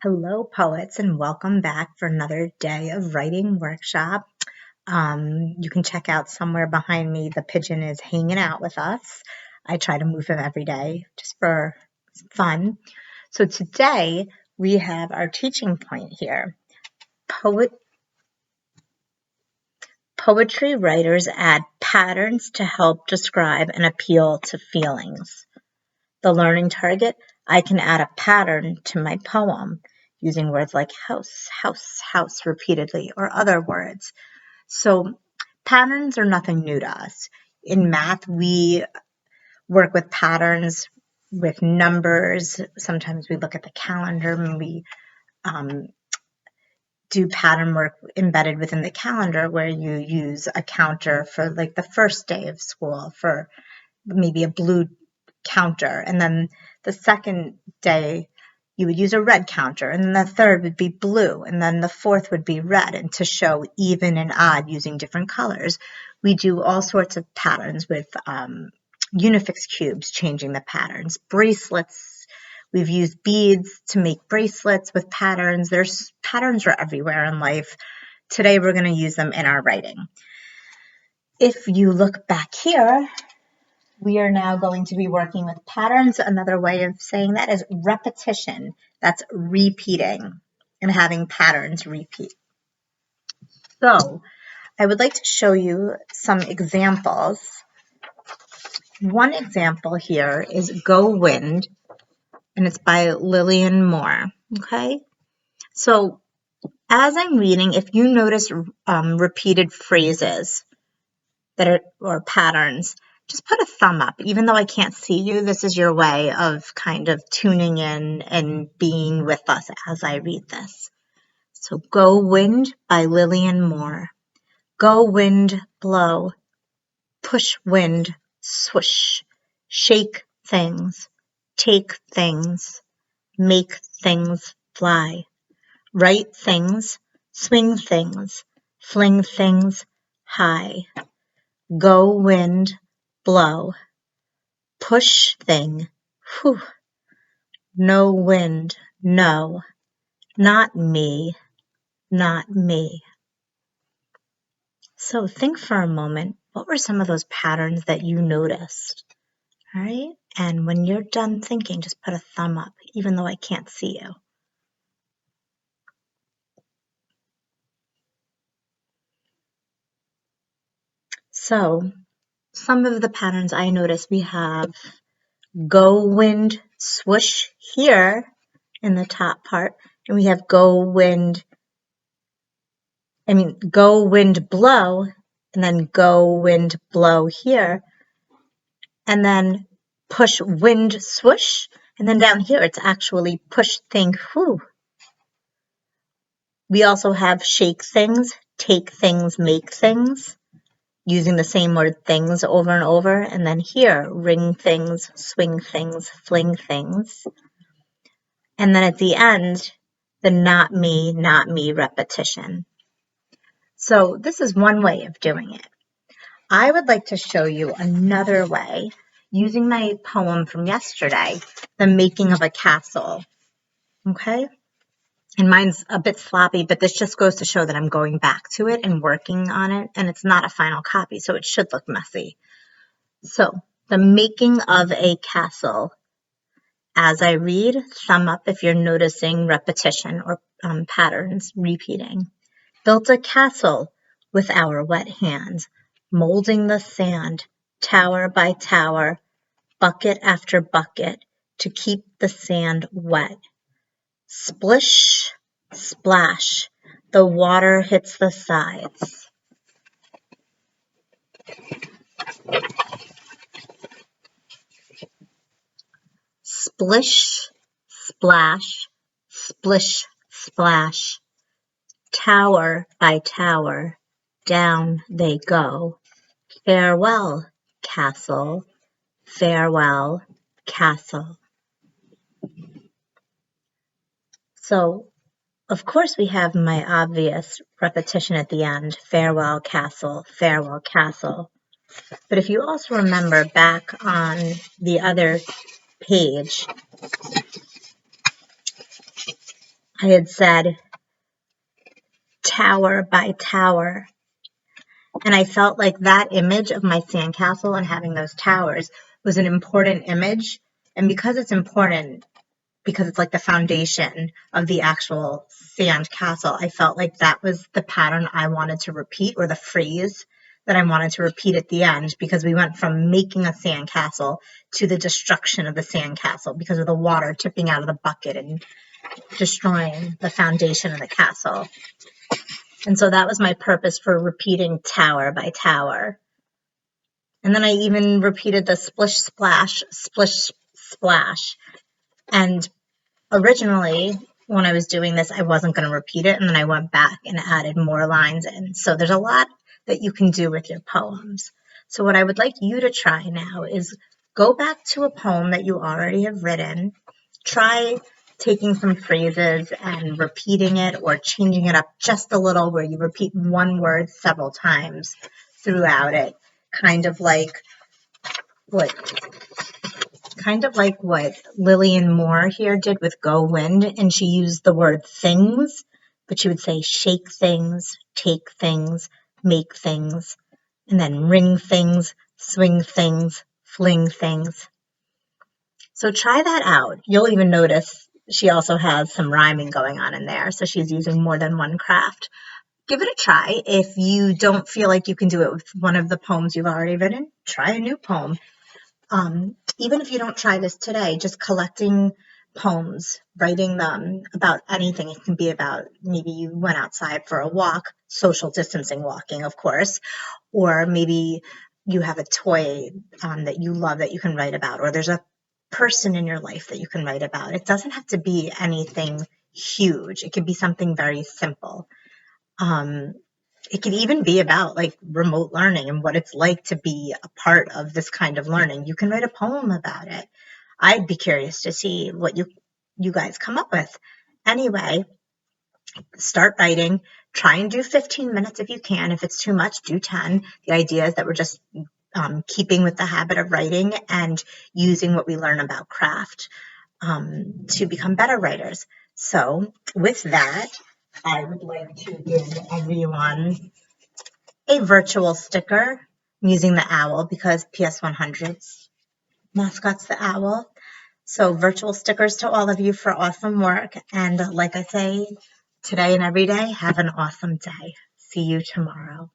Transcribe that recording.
Hello, poets, and welcome back for another day of writing workshop. You can check out somewhere behind me, the pigeon is hanging out with us. I try to move him every day just for fun. So today we have our teaching point here. Poetry writers add patterns to help describe and appeal to feelings. The learning target, I can add a pattern to my poem using words like house, house, house repeatedly, or other words. So patterns are nothing new to us. In math, we work with patterns with numbers. Sometimes we look at the calendar and we um, do pattern work embedded within the calendar where you use a counter for like the first day of school for maybe a blue counter, and then the second day you would use a red counter, and then the third would be blue, and then the fourth would be red, and to show even and odd using different colors. We do all sorts of patterns with Unifix cubes, changing the patterns. Bracelets, we've used beads to make bracelets with patterns. There's patterns are everywhere in life. Today we're going to use them in our writing. If you look back here, we are now going to be working with patterns. Another way of saying that is repetition. That's repeating and having patterns repeat. So I would like to show you some examples. One example here is Go Wind, and it's by Lillian Moore. Okay, so as I'm reading, if you notice repeated phrases that are or patterns, just put a thumb up. Even though I can't see you, this is your way of kind of tuning in and being with us as I read this. So Go Wind by Lillian Moore. Go wind, blow, push wind, swoosh, shake things, take things, make things fly, write things, swing things, fling things high. Go wind, blow, push thing, whew, no wind, no, not me, not me. So think for a moment, what were some of those patterns that you noticed? All right, and when you're done thinking, just put a thumb up, even though I can't see you. So some of the patterns I noticed, we have go wind swoosh here in the top part, and we have go wind blow, and then go wind blow here, and then push wind swoosh, and then down here it's actually push thing whoo. We also have shake things, take things, make things, using the same word things over and over, and then here ring things, swing things, fling things. And then at the end, the not me repetition. So this is one way of doing it. I would like to show you another way using my poem from yesterday, The Making of a Castle. Okay? And mine's a bit sloppy, but this just goes to show that I'm going back to it and working on it, and it's not a final copy, so it should look messy. So, The Making of a Castle. As I read, thumb up if you're noticing repetition or patterns repeating. Built a castle with our wet hands, molding the sand, tower by tower, bucket after bucket, to keep the sand wet. Splish, splash, the water hits the sides. Splish, splash, splish, splash, tower by tower, down they go. Farewell, castle, farewell, castle. So, of course, we have my obvious repetition at the end, farewell, castle, farewell, castle. But if you also remember back on the other page, I had said tower by tower. And I felt like that image of my sandcastle and having those towers was an important image. And because it's important, because it's like the foundation of the actual sand castle, I felt like that was the pattern I wanted to repeat, or the phrase that I wanted to repeat at the end, because we went from making a sand castle to the destruction of the sand castle because of the water tipping out of the bucket and destroying the foundation of the castle. And so that was my purpose for repeating tower by tower. And then I even repeated the splish splash, splish splash. And originally, when I was doing this, I wasn't going to repeat it. And then I went back and added more lines in. So there's a lot that you can do with your poems. So what I would like you to try now is go back to a poem that you already have written. Try taking some phrases and repeating it, or changing it up just a little, where you repeat one word several times throughout it. Kind of like what Lillian Moore here did with Go Wind, and she used the word things, but she would say shake things, take things, make things, and then ring things, swing things, fling things. So try that out. You'll even notice she also has some rhyming going on in there, so she's using more than one craft. Give it a try. If you don't feel like you can do it with one of the poems you've already written, try a new poem. Even if you don't try this today, just collecting poems, writing them about anything. It can be about, maybe you went outside for a walk, social distancing walking, of course, or maybe you have a toy that you love that you can write about, or there's a person in your life that you can write about. It doesn't have to be anything huge. It could be something very simple. It could even be about like remote learning and what it's like to be a part of this kind of learning. You can write a poem about it. I'd be curious to see what you guys come up with. Anyway, start writing. Try and do 15 minutes if you can. If it's too much, do 10. The idea is that we're just keeping with the habit of writing and using what we learn about craft to become better writers. So with that, I would like to give everyone a virtual sticker. I'm using the owl because PS100's mascot's the owl. So virtual stickers to all of you for awesome work. And like I say, today and every day, have an awesome day. See you tomorrow.